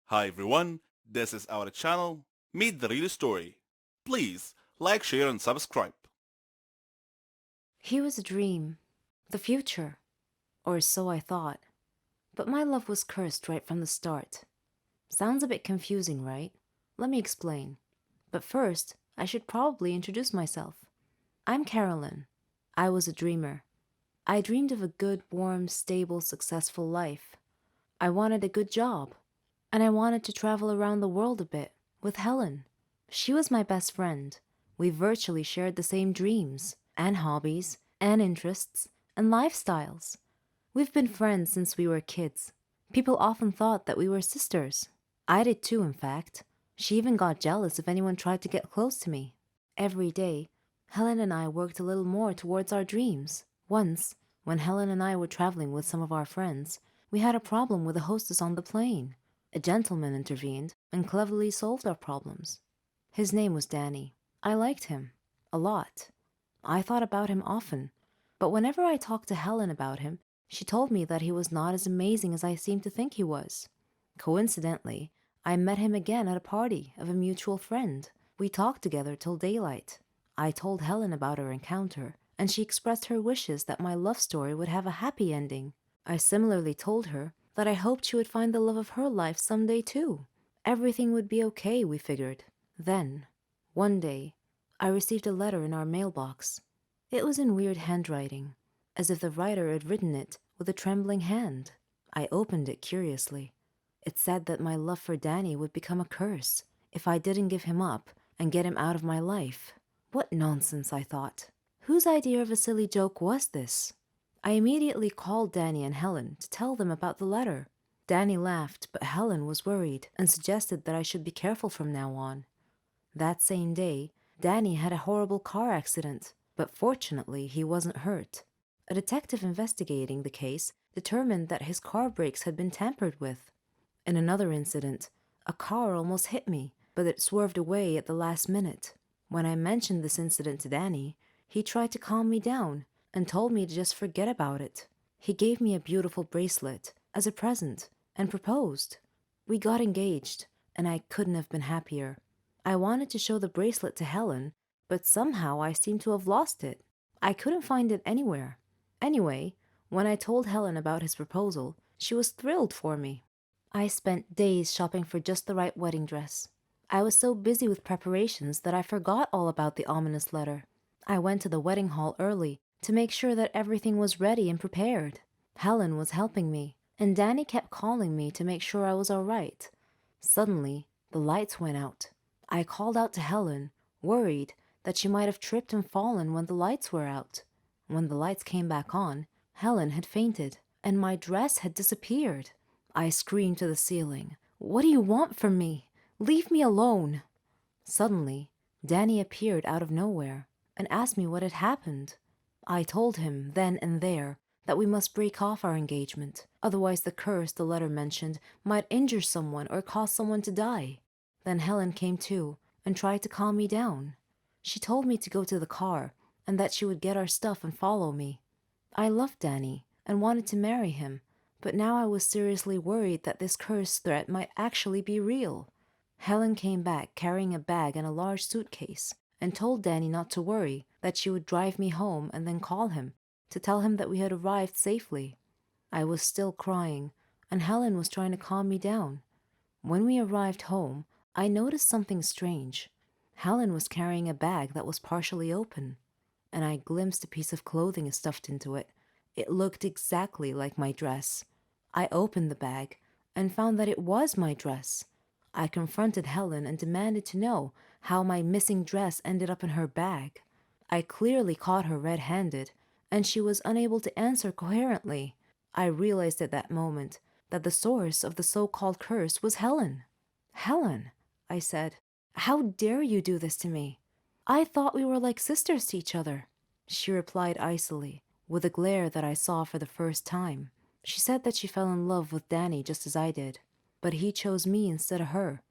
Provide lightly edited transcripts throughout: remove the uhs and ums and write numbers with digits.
Hi everyone, this is our channel, Meet the Real Story. Please like, share and subscribe. He was a dream, the future, or so I thought. But my love was cursed right from the start. Sounds a bit confusing, right? Let me explain. But first, I should probably introduce myself. I'm Carolyn. I was a dreamer. I dreamed of a good, warm, stable, successful life. I wanted a good job. And I wanted to travel around the world a bit with Helen. She was my best friend. We virtually shared the same dreams, and hobbies, and interests, and lifestyles. We've been friends since we were kids. People often thought that we were sisters. I did too, in fact. She even got jealous if anyone tried to get close to me. Every day, Helen and I worked a little more towards our dreams. Once, when Helen and I were traveling with some of our friends, we had a problem with the hostess on the plane. A gentleman intervened and cleverly solved our problems. His name was Danny. I liked him. A lot. I thought about him often. But whenever I talked to Helen about him, she told me that he was not as amazing as I seemed to think he was. Coincidentally, I met him again at a party of a mutual friend. We talked together till daylight. I told Helen about our encounter, and she expressed her wishes that my love story would have a happy ending. I similarly told her that I hoped she would find the love of her life someday too. Everything would be okay, we figured. Then, one day, I received a letter in our mailbox. It was in weird handwriting, as if the writer had written it with a trembling hand. I opened it curiously. It said that my love for Danny would become a curse if I didn't give him up and get him out of my life. What nonsense, I thought. Whose idea of a silly joke was this? I immediately called Danny and Helen to tell them about the letter. Danny laughed, but Helen was worried and suggested that I should be careful from now on. That same day, Danny had a horrible car accident, but fortunately he wasn't hurt. A detective investigating the case determined that his car brakes had been tampered with. In another incident, a car almost hit me, but it swerved away at the last minute. When I mentioned this incident to Danny, he tried to calm me down and told me to just forget about it. He gave me a beautiful bracelet as a present and proposed. We got engaged, and I couldn't have been happier. I wanted to show the bracelet to Helen, but somehow I seemed to have lost it. I couldn't find it anywhere. Anyway, when I told Helen about his proposal, she was thrilled for me. I spent days shopping for just the right wedding dress. I was so busy with preparations that I forgot all about the ominous letter. I went to the wedding hall early to make sure that everything was ready and prepared. Helen was helping me, and Danny kept calling me to make sure I was all right. Suddenly, the lights went out. I called out to Helen, worried that she might have tripped and fallen when the lights were out. When the lights came back on, Helen had fainted, and my dress had disappeared. I screamed to the ceiling, "What do you want from me? Leave me alone!" Suddenly, Danny appeared out of nowhere and asked me what had happened. I told him then and there that we must break off our engagement, otherwise the curse the letter mentioned might injure someone or cause someone to die. Then Helen came too and tried to calm me down. She told me to go to the car and that she would get our stuff and follow me. I loved Danny and wanted to marry him, but now I was seriously worried that this curse threat might actually be real. Helen came back carrying a bag and a large suitcase and told Danny not to worry, that she would drive me home and then call him to tell him that we had arrived safely. I was still crying, and Helen was trying to calm me down. When we arrived home, I noticed something strange. Helen was carrying a bag that was partially open, and I glimpsed a piece of clothing stuffed into it. It looked exactly like my dress. I opened the bag and found that it was my dress. I confronted Helen and demanded to know how my missing dress ended up in her bag. I clearly caught her red handed, and she was unable to answer coherently. I realized at that moment that the source of the so called curse was Helen. "Helen," I said, "how dare you do this to me? I thought we were like sisters to each other." She replied icily, with a glare that I saw for the first time. She said that she fell in love with Danny just as I did, but he chose me instead of her,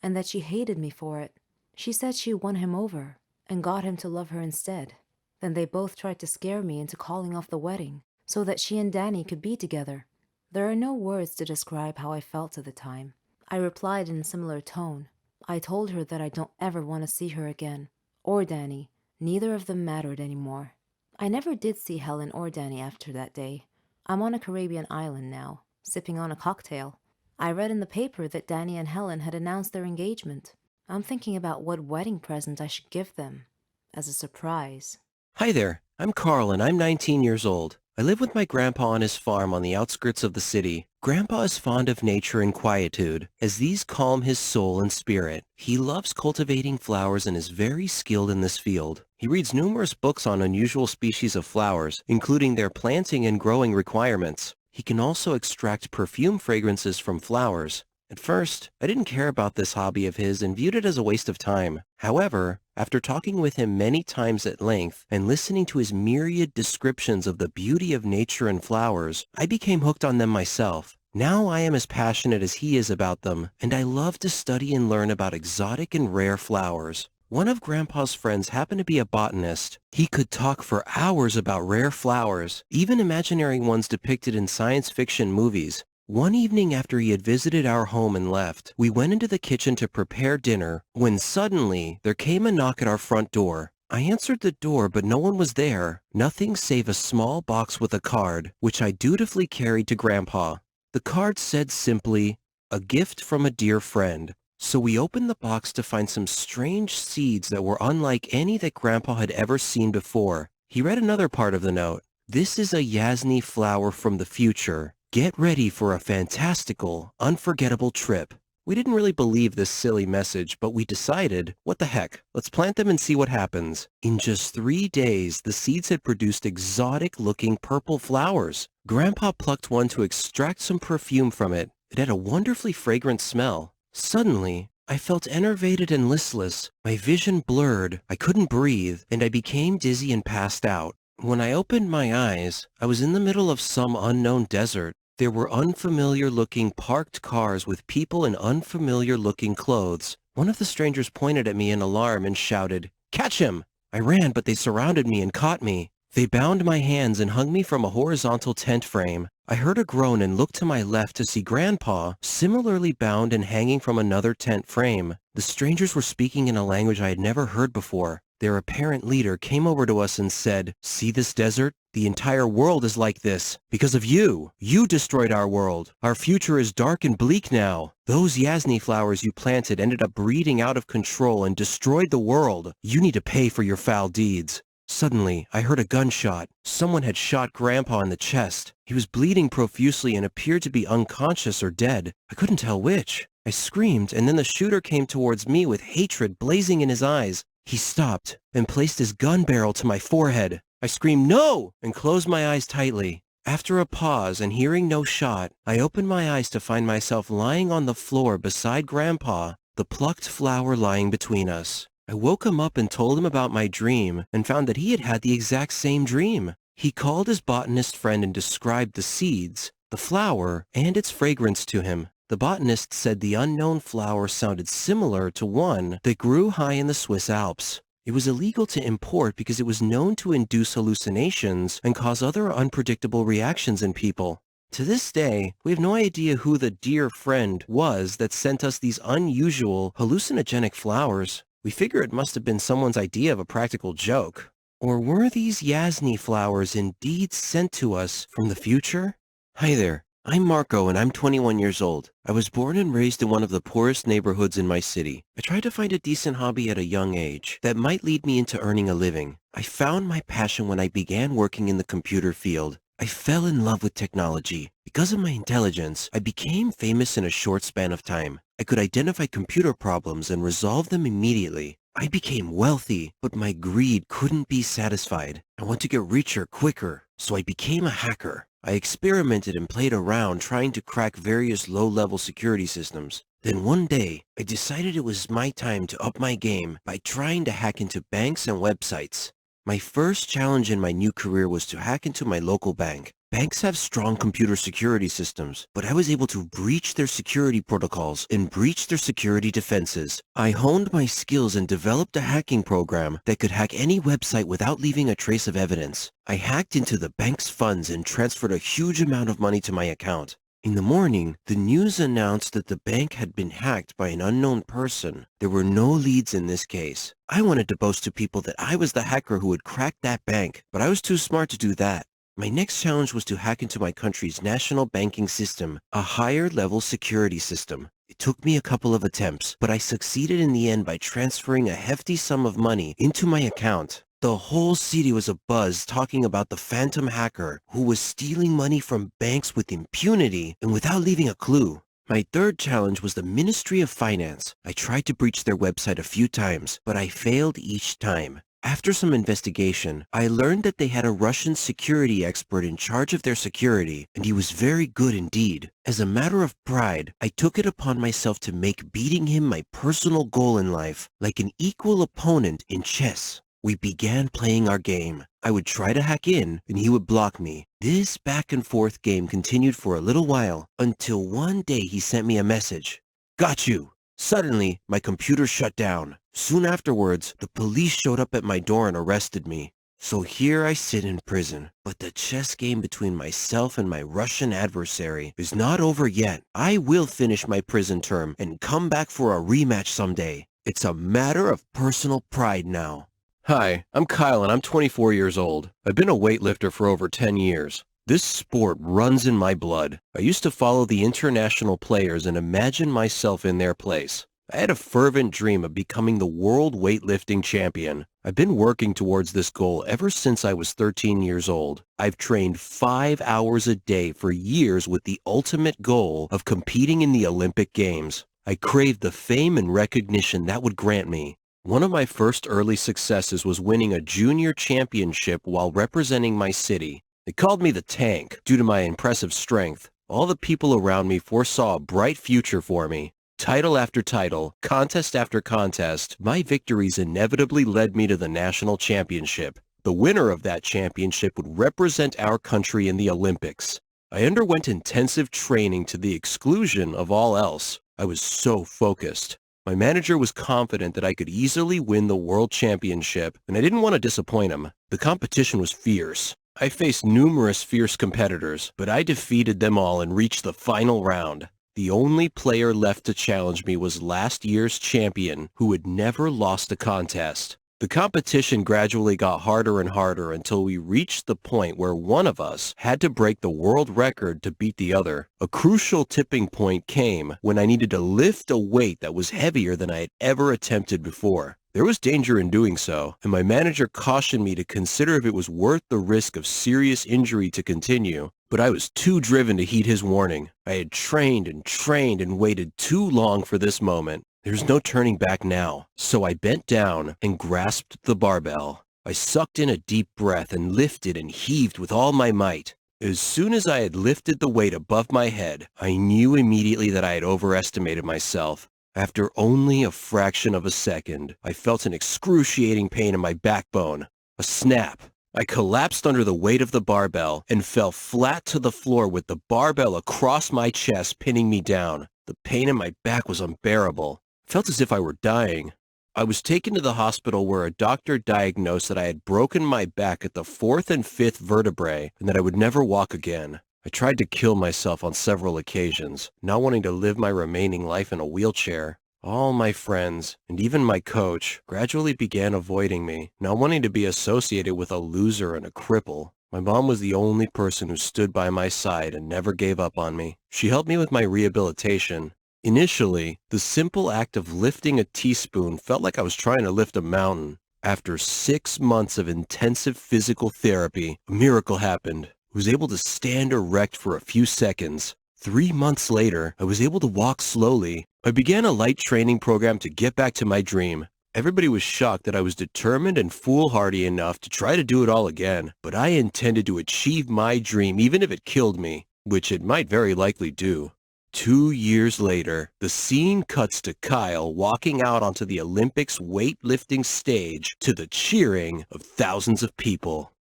and that she hated me for it. She said she won him over and got him to love her instead. Then they both tried to scare me into calling off the wedding so that she and Danny could be together. There are no words to describe how I felt at the time. I replied in a similar tone. I told her that I don't ever want to see her again. Or Danny. Neither of them mattered anymore. I never did see Helen or Danny after that day. I'm on a Caribbean island now, sipping on a cocktail. I read in the paper that Danny and Helen had announced their engagement. I'm thinking about what wedding present I should give them as a surprise. Hi there, I'm Carl and I'm 19 years old. I live with my grandpa on his farm on the outskirts of the city. Grandpa is fond of nature and quietude, as these calm his soul and spirit. He loves cultivating flowers and is very skilled in this field. He reads numerous books on unusual species of flowers, including their planting and growing requirements. He can also extract perfume fragrances from flowers. At first, I didn't care about this hobby of his and viewed it as a waste of time. However, after talking with him many times at length and listening to his myriad descriptions of the beauty of nature and flowers, I became hooked on them myself. Now I am as passionate as he is about them, and I love to study and learn about exotic and rare flowers. One of Grandpa's friends happened to be a botanist. He could talk for hours about rare flowers, even imaginary ones depicted in science fiction movies. One evening after he had visited our home and left, we went into the kitchen to prepare dinner when suddenly there came a knock at our front door. I answered the door, but no one was there. Nothing save a small box with a card, which I dutifully carried to Grandpa. The card said simply, "A gift from a dear friend." So we opened the box to find some strange seeds that were unlike any that Grandpa had ever seen before. He read another part of the note. "This is a Yasni flower from the future. Get ready for a fantastical, unforgettable trip." We didn't really believe this silly message, but we decided, what the heck, let's plant them and see what happens. In just 3 days, the seeds had produced exotic-looking purple flowers. Grandpa plucked one to extract some perfume from it. It had a wonderfully fragrant smell. Suddenly, I felt enervated and listless. My vision blurred, I couldn't breathe, and I became dizzy and passed out. When I opened my eyes, I was in the middle of some unknown desert. There were unfamiliar-looking parked cars with people in unfamiliar-looking clothes. One of the strangers pointed at me in alarm and shouted, "Catch him!" I ran, but they surrounded me and caught me. They bound my hands and hung me from a horizontal tent frame. I heard a groan and looked to my left to see Grandpa, similarly bound and hanging from another tent frame. The strangers were speaking in a language I had never heard before. Their apparent leader came over to us and said, "See this desert? The entire world is like this. Because of you. You destroyed our world. Our future is dark and bleak now. Those Yasni flowers you planted ended up breeding out of control and destroyed the world. You need to pay for your foul deeds." Suddenly, I heard a gunshot. Someone had shot Grandpa in the chest. He was bleeding profusely and appeared to be unconscious or dead. I couldn't tell which. I screamed, and then the shooter came towards me with hatred blazing in his eyes. He stopped and placed his gun barrel to my forehead. I screamed, "No!" and closed my eyes tightly. After a pause and hearing no shot, I opened my eyes to find myself lying on the floor beside Grandpa, the plucked flower lying between us. I woke him up and told him about my dream and found that he had had the exact same dream. He called his botanist friend and described the seeds, the flower, and its fragrance to him. The botanist said the unknown flower sounded similar to one that grew high in the Swiss Alps. It was illegal to import because it was known to induce hallucinations and cause other unpredictable reactions in people. To this day, we have no idea who the dear friend was that sent us these unusual, hallucinogenic flowers. We figure it must have been someone's idea of a practical joke. Or were these Yasni flowers indeed sent to us from the future? Hi there. I'm Marco and I'm 21 years old. I was born and raised in one of the poorest neighborhoods in my city. I tried to find a decent hobby at a young age that might lead me into earning a living. I found my passion when I began working in the computer field. I fell in love with technology. Because of my intelligence, I became famous in a short span of time. I could identify computer problems and resolve them immediately. I became wealthy, but my greed couldn't be satisfied. I want to get richer quicker, so I became a hacker. I experimented and played around trying to crack various low-level security systems. Then one day, I decided it was my time to up my game by trying to hack into banks and websites. My first challenge in my new career was to hack into my local bank. Banks have strong computer security systems, but I was able to breach their security protocols and breach their security defenses. I honed my skills and developed a hacking program that could hack any website without leaving a trace of evidence. I hacked into the bank's funds and transferred a huge amount of money to my account. In the morning, the news announced that the bank had been hacked by an unknown person. There were no leads in this case. I wanted to boast to people that I was the hacker who had cracked that bank, but I was too smart to do that. My next challenge was to hack into my country's national banking system, a higher-level security system. It took me a couple of attempts, but I succeeded in the end by transferring a hefty sum of money into my account. The whole city was abuzz talking about the phantom hacker who was stealing money from banks with impunity and without leaving a clue. My third challenge was the Ministry of Finance. I tried to breach their website a few times, but I failed each time. After some investigation, I learned that they had a Russian security expert in charge of their security, and he was very good indeed. As a matter of pride, I took it upon myself to make beating him my personal goal in life, like an equal opponent in chess. We began playing our game. I would try to hack in, and he would block me. This back and forth game continued for a little while, until one day he sent me a message. "Got you!" Suddenly, my computer shut down. Soon afterwards, the police showed up at my door and arrested me. So here I sit in prison. But the chess game between myself and my Russian adversary is not over yet. I will finish my prison term and come back for a rematch someday. It's a matter of personal pride now. Hi, I'm Kyle and I'm 24 years old. I've been a weightlifter for over 10 years. This sport runs in my blood. I used to follow the international players and imagine myself in their place. I had a fervent dream of becoming the world weightlifting champion. I've been working towards this goal ever since I was 13 years old. I've trained 5 hours a day for years with the ultimate goal of competing in the Olympic Games. I craved the fame and recognition that would grant me. One of my first early successes was winning a junior championship while representing my city. They called me the Tank due to my impressive strength. All the people around me foresaw a bright future for me. Title after title, contest after contest, my victories inevitably led me to the national championship. The winner of that championship would represent our country in the Olympics. I underwent intensive training to the exclusion of all else. I was so focused. My manager was confident that I could easily win the world championship, and I didn't want to disappoint him. The competition was fierce. I faced numerous fierce competitors, but I defeated them all and reached the final round. The only player left to challenge me was last year's champion, who had never lost a contest. The competition gradually got harder and harder until we reached the point where one of us had to break the world record to beat the other. A crucial tipping point came when I needed to lift a weight that was heavier than I had ever attempted before. There was danger in doing so, and my manager cautioned me to consider if it was worth the risk of serious injury to continue. But I was too driven to heed his warning. I had trained and waited too long for this moment. There's no turning back now, so I bent down and grasped the barbell. I sucked in a deep breath and lifted and heaved with all my might. As soon as I had lifted the weight above my head, I knew immediately that I had overestimated myself. After only a fraction of a second, I felt an excruciating pain in my backbone. A snap. I collapsed under the weight of the barbell and fell flat to the floor with the barbell across my chest, pinning me down. The pain in my back was unbearable. Felt as if I were dying. I was taken to the hospital where a doctor diagnosed that I had broken my back at the 4th and 5th vertebrae and that I would never walk again. I tried to kill myself on several occasions, not wanting to live my remaining life in a wheelchair. All my friends, and even my coach, gradually began avoiding me, not wanting to be associated with a loser and a cripple. My mom was the only person who stood by my side and never gave up on me. She helped me with my rehabilitation. Initially, the simple act of lifting a teaspoon felt like I was trying to lift a mountain. After 6 months of intensive physical therapy, a miracle happened. I was able to stand erect for a few seconds. 3 months later, I was able to walk slowly. I began a light training program to get back to my dream. Everybody was shocked that I was determined and foolhardy enough to try to do it all again, but I intended to achieve my dream even if it killed me, which it might very likely do. 2 years later, the scene cuts to Kyle walking out onto the Olympics weightlifting stage to the cheering of thousands of people.